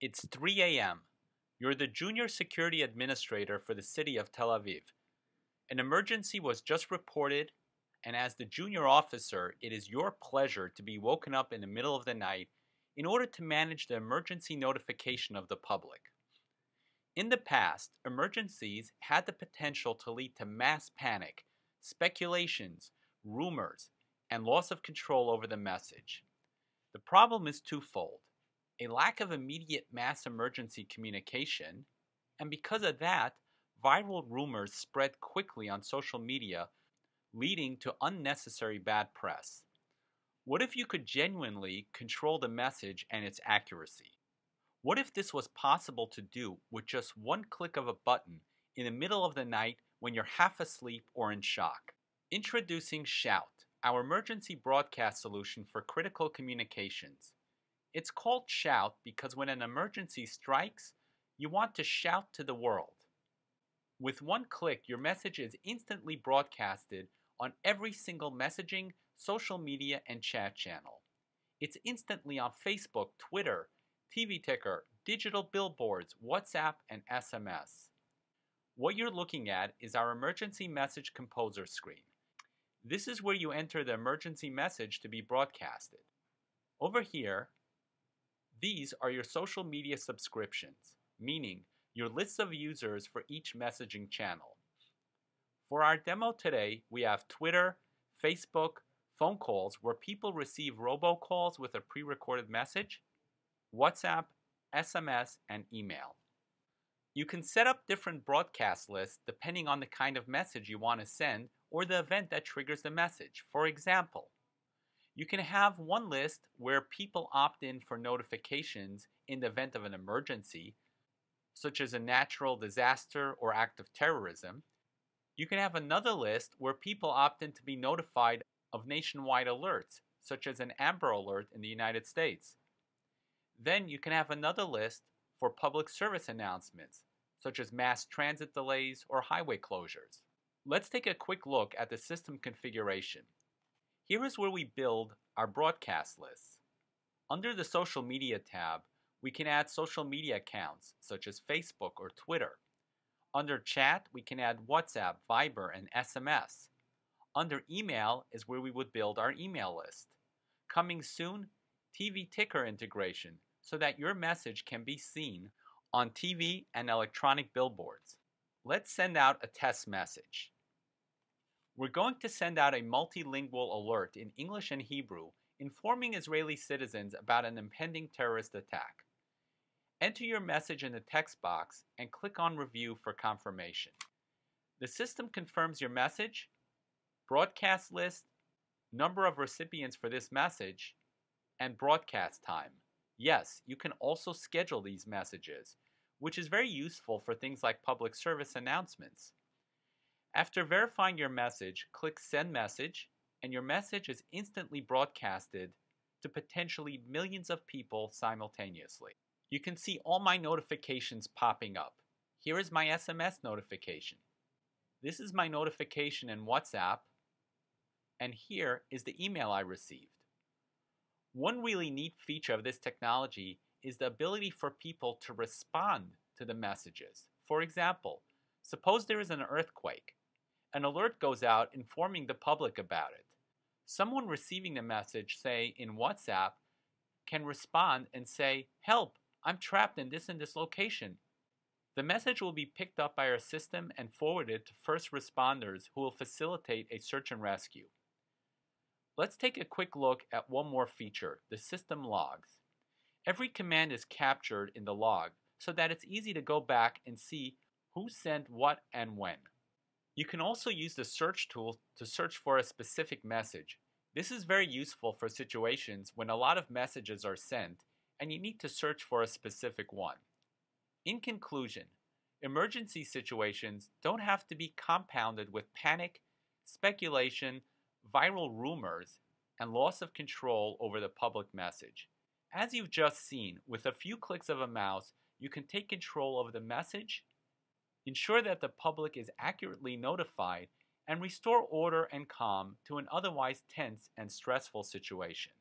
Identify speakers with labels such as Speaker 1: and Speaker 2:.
Speaker 1: It's 3 a.m. You're the junior security administrator for the city of Tel Aviv. An emergency was just reported, and as the junior officer, it is your pleasure to be woken up in the middle of the night in order to manage the emergency notification of the public. In the past, emergencies had the potential to lead to mass panic, speculations, rumors, and loss of control over the message. The problem is twofold: a lack of immediate mass emergency communication, and because of that, viral rumors spread quickly on social media, leading to unnecessary bad press. What if you could genuinely control the message and its accuracy? What if this was possible to do with just one click of a button in the middle of the night when you're half asleep or in shock? Introducing Shout, our emergency broadcast solution for critical communications. It's called Shout because when an emergency strikes, you want to shout to the world. With one click, your message is instantly broadcasted on every single messaging, social media, and chat channel. It's instantly on Facebook, Twitter, TV ticker, digital billboards, WhatsApp, and SMS. What you're looking at is our emergency message composer screen. This is where you enter the emergency message to be broadcasted. Over here, these are your social media subscriptions, meaning your lists of users for each messaging channel. For our demo today, we have Twitter, Facebook, phone calls where people receive robocalls with a pre-recorded message, WhatsApp, SMS, and email. You can set up different broadcast lists depending on the kind of message you want to send or the event that triggers the message. For example, you can have one list where people opt in for notifications in the event of an emergency, such as a natural disaster or act of terrorism. You can have another list where people opt in to be notified of nationwide alerts, such as an Amber Alert in the United States. Then you can have another list for public service announcements, such as mass transit delays or highway closures. Let's take a quick look at the system configuration. Here is where we build our broadcast lists. Under the Social Media tab, we can add social media accounts, such as Facebook or Twitter. Under Chat, we can add WhatsApp, Viber, and SMS. Under Email is where we would build our email list. Coming soon, TV ticker integration, so that your message can be seen on TV and electronic billboards. Let's send out a test message. We're going to send out a multilingual alert in English and Hebrew, informing Israeli citizens about an impending terrorist attack. Enter your message in the text box and click on Review for confirmation. The system confirms your message, broadcast list, number of recipients for this message, and broadcast time. Yes, you can also schedule these messages, which is very useful for things like public service announcements. After verifying your message, click Send Message, and your message is instantly broadcasted to potentially millions of people simultaneously. You can see all my notifications popping up. Here is my SMS notification. This is my notification in WhatsApp, and here is the email I received. One really neat feature of this technology is the ability for people to respond to the messages. For example, suppose there is an earthquake. An alert goes out informing the public about it. Someone receiving the message, say in WhatsApp, can respond and say, "Help, I'm trapped in this location." The message will be picked up by our system and forwarded to first responders who will facilitate a search and rescue. Let's take a quick look at one more feature, the system logs. Every command is captured in the log so that it's easy to go back and see who sent what and when. You can also use the search tool to search for a specific message. This is very useful for situations when a lot of messages are sent and you need to search for a specific one. In conclusion, emergency situations don't have to be compounded with panic, speculation, viral rumors, and loss of control over the public message. As you've just seen, with a few clicks of a mouse, you can take control of the message, ensure that the public is accurately notified, and restore order and calm to an otherwise tense and stressful situation.